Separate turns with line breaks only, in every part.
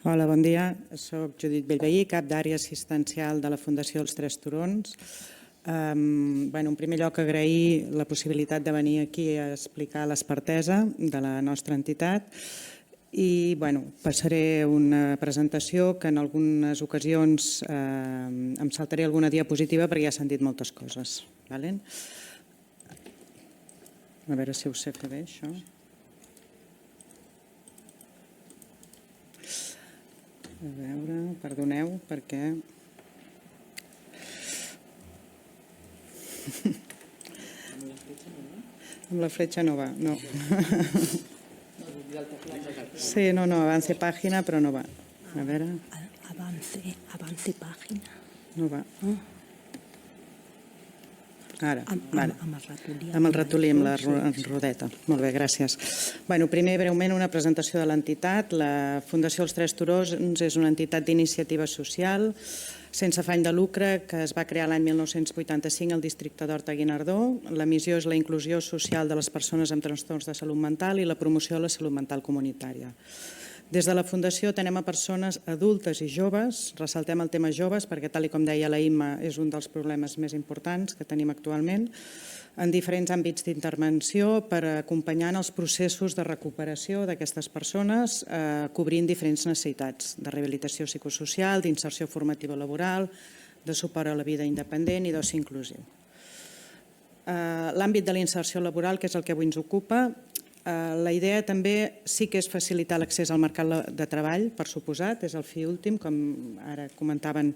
Hola, bon dia. Soc Judit Bellvehí, cap d'àrea assistencial de la Fundació Els Tres Turons. En primer lloc, agrair la possibilitat de venir aquí a explicar l'expertesa de la nostra entitat i passaré una presentació que en algunes ocasions em saltaré alguna diapositiva perquè ja s'han dit moltes coses. A veure si ho sé fer bé, això. A veure, perdoneu, perquè... Amb la fletxa no va, no. Sí, no, avance pàgina, però no va. A veure...
Avance pàgina.
No va. Ara,
amb
el ratolí, amb la rodeta. Molt bé, gràcies. Primer, breument, una presentació de l'entitat. La Fundació Els Tres Turons és una entitat d'iniciativa social sense afany de lucre que es va crear l'any 1985 al districte d'Horta-Guinardó. La missió és la inclusió social de les persones amb trastorns de salut mental i la promoció de la salut mental comunitària. Des de la Fundació atenem a persones adultes i joves, ressaltem el tema joves perquè, tal com deia la Imma, és un dels problemes més importants que tenim actualment, en diferents àmbits d'intervenció per acompanyar en els processos de recuperació d'aquestes persones, cobrint diferents necessitats de rehabilitació psicosocial, d'inserció formativa laboral, de suport a la vida independent i d'oci inclusiu. L'àmbit de la inserció laboral, que és el que avui ens ocupa, la idea també sí que és facilitar l'accés al mercat de treball, per suposat, és el fi últim, com ara comentaven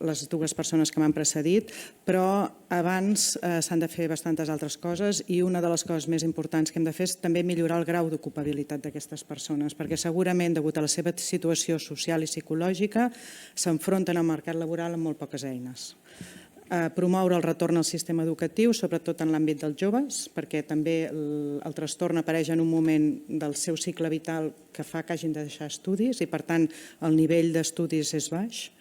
les dues persones que m'han precedit, però abans s'han de fer bastantes altres coses i una de les coses més importants que hem de fer és també millorar el grau d'ocupabilitat d'aquestes persones, perquè segurament, degut a la seva situació social i psicològica, s'enfronten al mercat laboral amb molt poques eines. Promoure el retorn al sistema educatiu, sobretot en l'àmbit dels joves, perquè també el trastorn apareix en un moment del seu cicle vital que fa que hagin de deixar estudis i, per tant, el nivell d'estudis és baix.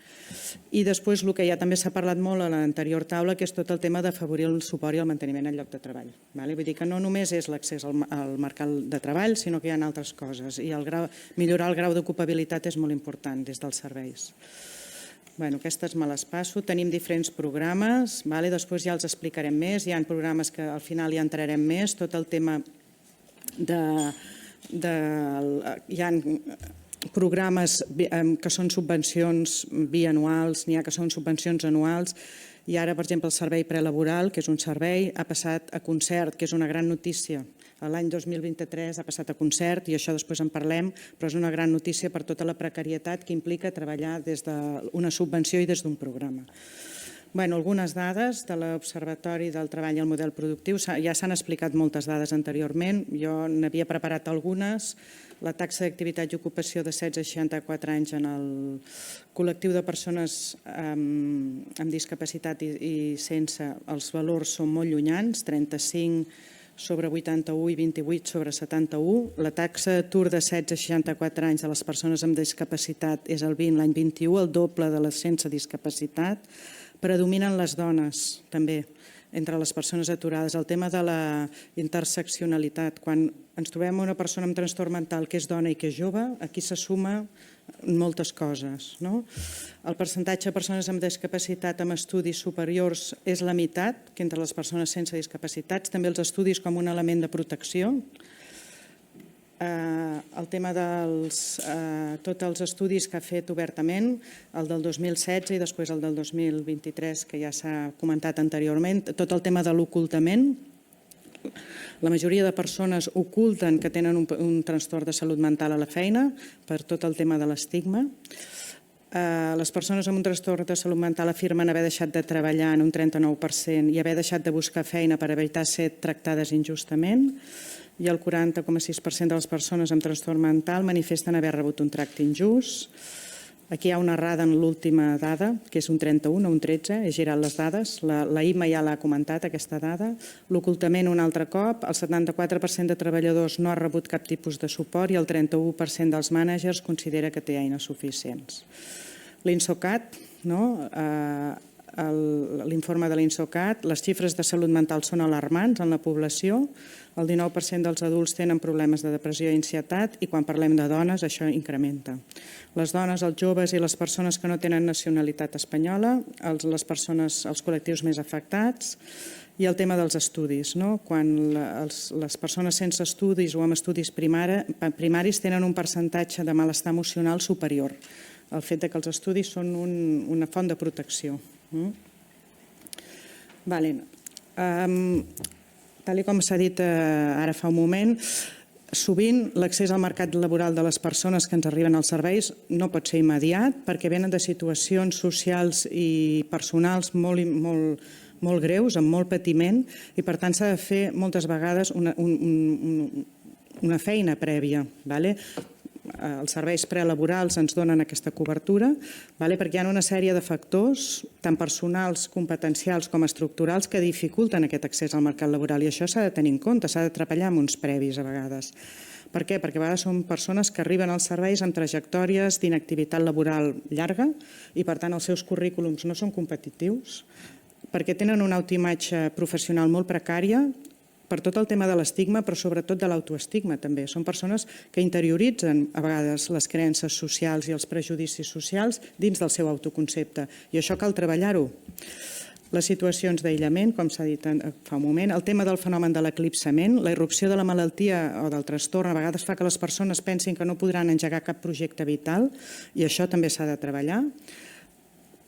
I després el que ja també s'ha parlat molt a l'anterior taula, que és tot el tema d'afavorir el suport i el manteniment al lloc de treball. Vull dir que no només és l'accés al mercat de treball, sinó que hi ha altres coses. I millorar el grau d'ocupabilitat és molt important des dels serveis. Aquestes me les passo. Tenim diferents programes, després ja els explicarem més. Hi ha programes que al final ja entrarem més. Tot el tema hi ha programes que són subvencions bianuals, n'hi ha que són subvencions anuals. I ara, per exemple, el servei prelaboral, que és un servei, ha passat a concert, que és una gran notícia. L'any 2023 ha passat a concert i això després en parlem, però és una gran notícia per tota la precarietat que implica treballar des d'una subvenció i des d'un programa. Algunes dades de l'Observatori del Treball i el Model Productiu. Ja s'han explicat moltes dades anteriorment, jo n'havia preparat algunes. La taxa d'activitat i ocupació de 16 a 64 anys en el col·lectiu de persones amb discapacitat i sense, els valors són molt llunyans, 35 sobre 81 i 28 sobre 71. La taxa d'atur de 16 a 64 anys de les persones amb discapacitat és el 20, l'any 21, el doble de les sense discapacitat. Predominen les dones, també, entre les persones aturades. El tema de la interseccionalitat. Quan ens trobem una persona amb trastorn mental que és dona i que és jove, aquí se suma moltes coses. El percentatge de persones amb discapacitat amb estudis superiors és la meitat que entre les persones sense discapacitats. També els estudis com un element de protecció. El tema de tots els estudis que ha fet obertament, el del 2016 i després el del 2023, que ja s'ha comentat anteriorment, tot el tema de l'ocultament. La majoria de persones oculten que tenen un trastorn de salut mental a la feina per tot el tema de l'estigma. Les persones amb un trastorn de salut mental afirmen haver deixat de treballar en un 39% i haver deixat de buscar feina per evitar ser tractades injustament. I el 40,6% de les persones amb trastorn mental manifesten haver rebut un tracte injust. Aquí hi ha una errada en l'última dada, que és un 31 o un 13, he girat les dades. La Imma ja l'ha comentat, aquesta dada. L'ocultament un altre cop, el 74% de treballadors no ha rebut cap tipus de suport i el 31% dels mànagers considera que té eines suficients. L'Insocat, l'informe de l'INSOCAT, les xifres de salut mental són alarmants en la població, el 19% dels adults tenen problemes de depressió i ansietat i quan parlem de dones això incrementa. Les dones, els joves i les persones que no tenen nacionalitat espanyola, els col·lectius més afectats, i el tema dels estudis. Quan les persones sense estudis o amb estudis primaris tenen un percentatge de malestar emocional superior. El fet que els estudis són una font de protecció. Tal com s'ha dit ara fa un moment, sovint l'accés al mercat laboral de les persones que ens arriben als serveis no pot ser immediat perquè venen de situacions socials i personals molt greus, amb molt patiment, i per tant s'ha de fer moltes vegades una feina prèvia. Els serveis prelaborals ens donen aquesta cobertura perquè hi ha una sèrie de factors, tant personals, competencials com estructurals, que dificulten aquest accés al mercat laboral i això s'ha de tenir en compte, s'ha de treballar amb uns previs a vegades. Per què? Perquè a vegades són persones que arriben als serveis amb trajectòries d'inactivitat laboral llarga i per tant els seus currículums no són competitius, perquè tenen una autoimatge professional molt precària, per tot el tema de l'estigma, però sobretot de l'autoestigma també. Són persones que interioritzen a vegades les creences socials i els prejudicis socials dins del seu autoconcepte i això cal treballar-ho. Les situacions d'aïllament, com s'ha dit fa un moment, el tema del fenomen de l'eclipsament, la irrupció de la malaltia o del trastorn a vegades fa que les persones pensin que no podran engegar cap projecte vital i això també s'ha de treballar.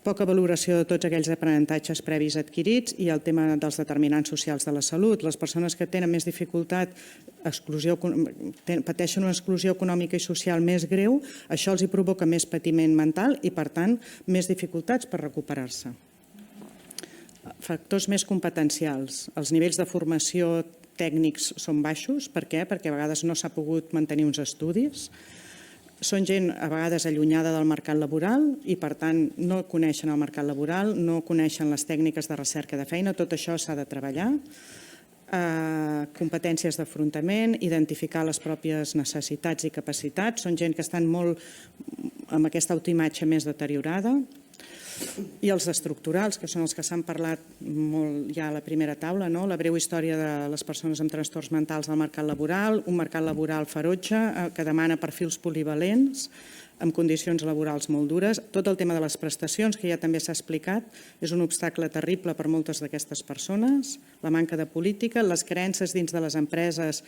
Poca valoració de tots aquells aprenentatges previs adquirits i el tema dels determinants socials de la salut. Les persones que tenen més dificultat, pateixen una exclusió econòmica i social més greu, això els provoca més patiment mental i, per tant, més dificultats per recuperar-se. Factors més competencials. Els nivells de formació tècnics són baixos. Per què? Perquè a vegades no s'ha pogut mantenir uns estudis. Són gent a vegades allunyada del mercat laboral i per tant no coneixen el mercat laboral, no coneixen les tècniques de recerca de feina, tot això s'ha de treballar. Competències d'afrontament, identificar les pròpies necessitats i capacitats, són gent que estan molt amb aquesta autoimatge més deteriorada. I els estructurals, que són els que s'han parlat molt ja a la primera taula, la breu història de les persones amb trastorns mentals al mercat laboral, un mercat laboral ferotge que demana perfils polivalents, amb condicions laborals molt dures. Tot el tema de les prestacions, que ja també s'ha explicat, és un obstacle terrible per moltes d'aquestes persones, la manca de política, les creences dins de les empreses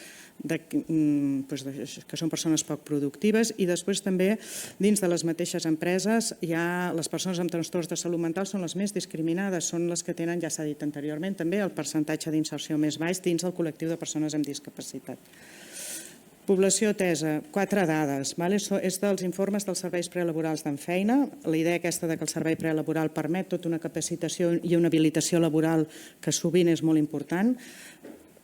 que són persones poc productives i després també dins de les mateixes empreses les persones amb trastorns de salut mental són les més discriminades, són les que tenen, ja s'ha dit anteriorment, també el percentatge d'inserció més baix dins del col·lectiu de persones amb discapacitat. Població atesa, 4 dades. És dels informes dels serveis prelaborals d'Enfeina. La idea aquesta que el servei prelaboral permet tota una capacitació i una habilitació laboral que sovint és molt important.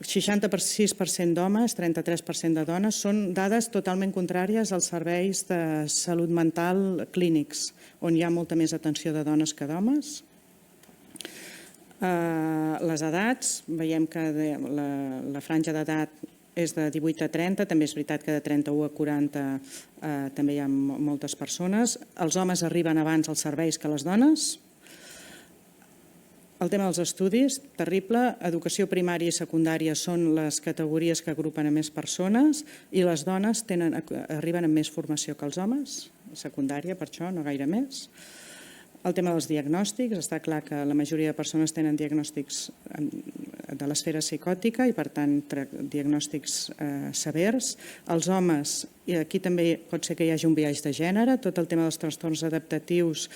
66% d'homes, 33% de dones, són dades totalment contràries als serveis de salut mental clínics, on hi ha molta més atenció de dones que d'homes. Les edats, veiem que la franja d'edat és de 18 a 30, també és veritat que de 31 a 40 també hi ha moltes persones. Els homes arriben abans als serveis que les dones. El tema dels estudis, terrible. Educació primària i secundària són les categories que agrupen a més persones i les dones arriben amb més formació que els homes, secundària per això, no gaire més. El tema dels diagnòstics, està clar que la majoria de persones tenen diagnòstics de l'esfera psicòtica i per tant diagnòstics severs. Els homes, i aquí també pot ser que hi hagi un biaix de gènere, tot el tema dels trastorns adaptatius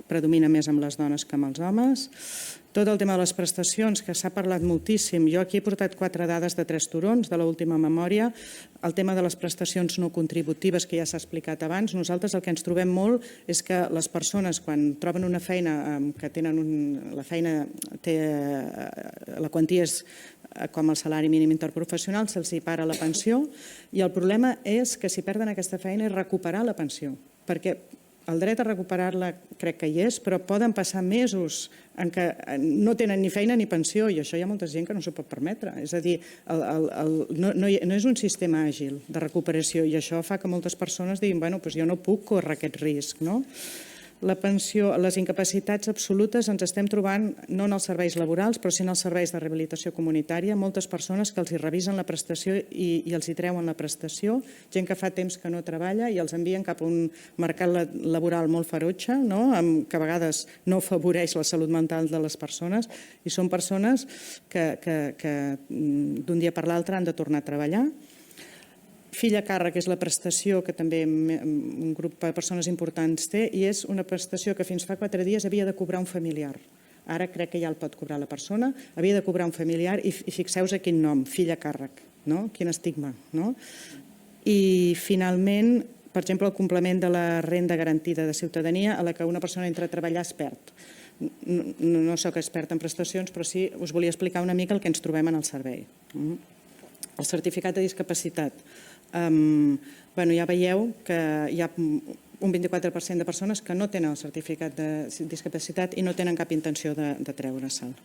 predomina més amb les dones que amb els homes. Tot el tema de les prestacions, que s'ha parlat moltíssim. Jo aquí he portat 4 dades de 3 turons de l'última memòria. El tema de les prestacions no contributives, que ja s'ha explicat abans. Nosaltres el que ens trobem molt és que les persones, quan troben una feina que tenen la feina, la quantia és com el salari mínim interprofessional, se'ls hi para la pensió i el problema és que si perden aquesta feina és recuperar la pensió, perquè el dret a recuperar-la crec que hi és, però poden passar mesos en què no tenen ni feina ni pensió i això hi ha molta gent que no s'ho pot permetre. És a dir, no és un sistema àgil de recuperació i això fa que moltes persones diguin jo no puc córrer aquest risc. La pensió, les incapacitats absolutes ens estem trobant no en els serveis laborals, però sí en els serveis de rehabilitació comunitària, moltes persones que els hi revisen la prestació i els hi treuen la prestació, gent que fa temps que no treballa i els envien cap a un mercat laboral molt ferotge, no? Que a vegades no afavoreix la salut mental de les persones, i són persones que d'un dia per l'altre han de tornar a treballar. Fill a càrrec és la prestació que també un grup de persones importants té, i és una prestació que fins fa 4 dies havia de cobrar un familiar. Ara crec que ja el pot cobrar la persona, havia de cobrar un familiar, i fixeu-vos a quin nom, fill a càrrec, no? Quin estigma, no? I finalment, per exemple, el complement de la renda garantida de ciutadania, a la que una persona entra a treballar es perd. No soc experta en prestacions, però sí us volia explicar una mica el que ens trobem en el servei. El certificat de discapacitat. Ja veieu que hi ha un 24% de persones que no tenen el certificat de discapacitat i no tenen cap intenció de treure-se'l.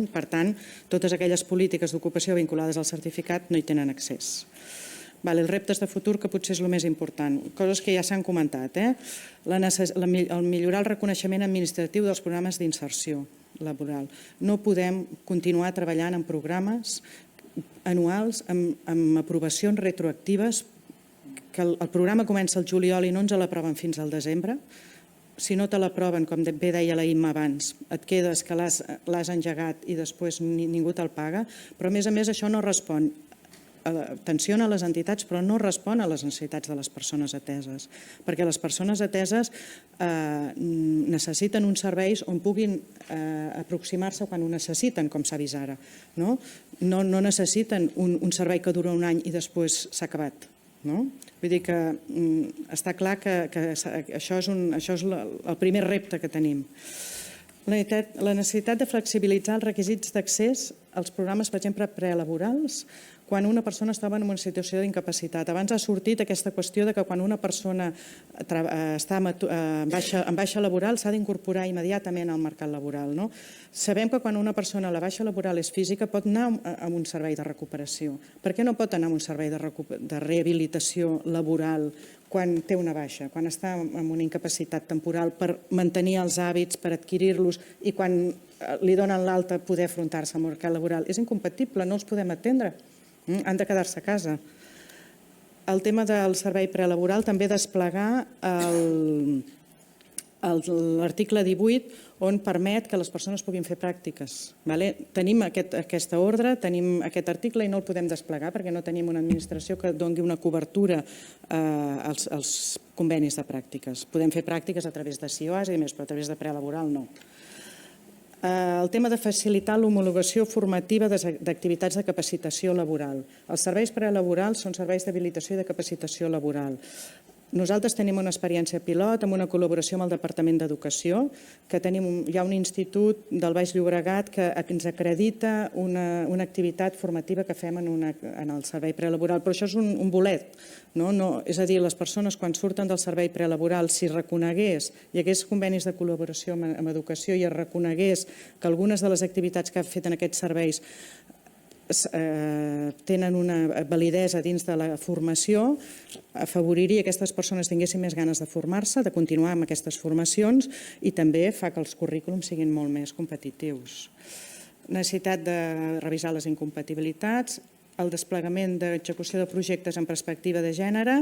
Per tant, totes aquelles polítiques d'ocupació vinculades al certificat no hi tenen accés. Els reptes de futur, que potser és el més important, coses que ja s'han comentat. Millorar el reconeixement administratiu dels programes d'inserció laboral. No podem continuar treballant en programes anuals amb aprovacions retroactives, que el programa comença al juliol i no ens l'aproven fins al desembre. Si no te l'aproven, com bé deia la Imma abans, et quedes que l'has engegat i després ningú te'l paga, però a més això no respon. Atenció a les entitats, però no respon a les necessitats de les persones ateses, perquè les persones ateses necessiten uns serveis on puguin aproximar-se quan ho necessiten, com s'ha vist ara. No necessiten un servei que dura un any i després s'ha acabat. Vull dir que està clar que això és el primer repte que tenim. La necessitat de flexibilitzar els requisits d'accés als programes, per exemple, prelaborals, quan una persona estava en una situació d'incapacitat. Abans ha sortit aquesta qüestió de que quan una persona està en baixa laboral s'ha d'incorporar immediatament al mercat laboral. Sabem que quan una persona la baixa laboral és física pot anar a un servei de recuperació. Per què no pot anar a un servei de rehabilitació laboral quan té una baixa, quan està en una incapacitat temporal, per mantenir els hàbits, per adquirir-los, i quan li donen l'alta poder afrontar-se al mercat laboral? És incompatible, no els podem atendre. Han de quedar-se a casa. El tema del servei prelaboral, també desplegar l'article 18, on permet que les persones puguin fer pràctiques. Tenim aquesta ordre, tenim aquest article i no el podem desplegar perquè no tenim una administració que doni una cobertura als convenis de pràctiques. Podem fer pràctiques a través de CIOAS i més, però a través de prelaboral no. El tema de facilitar l'homologació formativa d'activitats de capacitació laboral. Els serveis prelaborals són serveis d'habilitació i de capacitació laboral. Nosaltres tenim una experiència pilot amb una col·laboració amb el Departament d'Educació, que hi ha un institut del Baix Llobregat que ens acredita una activitat formativa que fem en el servei prelaboral, però això és un bolet. És a dir, les persones quan surten del servei prelaboral, si reconegués, hi hagués convenis de col·laboració amb educació i es reconegués que algunes de les activitats que han fet en aquests serveis tenen una validesa dins de la formació, afavoriria que aquestes persones tinguessin més ganes de formar-se, de continuar amb aquestes formacions, i també fa que els currículums siguin molt més competitius. Necessitat de revisar les incompatibilitats, el desplegament d'execució de projectes en perspectiva de gènere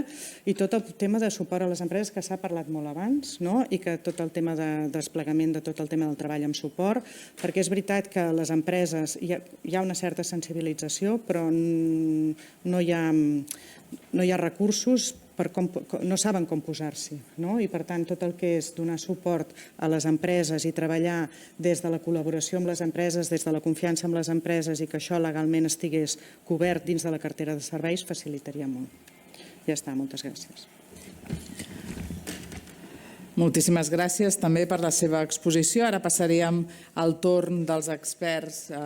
i tot el tema de suport a les empreses, que s'ha parlat molt abans, i que tot el tema de desplegament de tot el tema del treball amb suport, perquè és veritat que les empreses hi ha una certa sensibilització, però no hi ha recursos, no saben com posar-s'hi, i per tant tot el que és donar suport a les empreses i treballar des de la col·laboració amb les empreses, des de la confiança amb les empreses i que això legalment estigués cobert dins de la cartera de serveis facilitaria molt. Ja està, moltes gràcies.
Moltíssimes gràcies també per la seva exposició. Ara passaríem al torn dels experts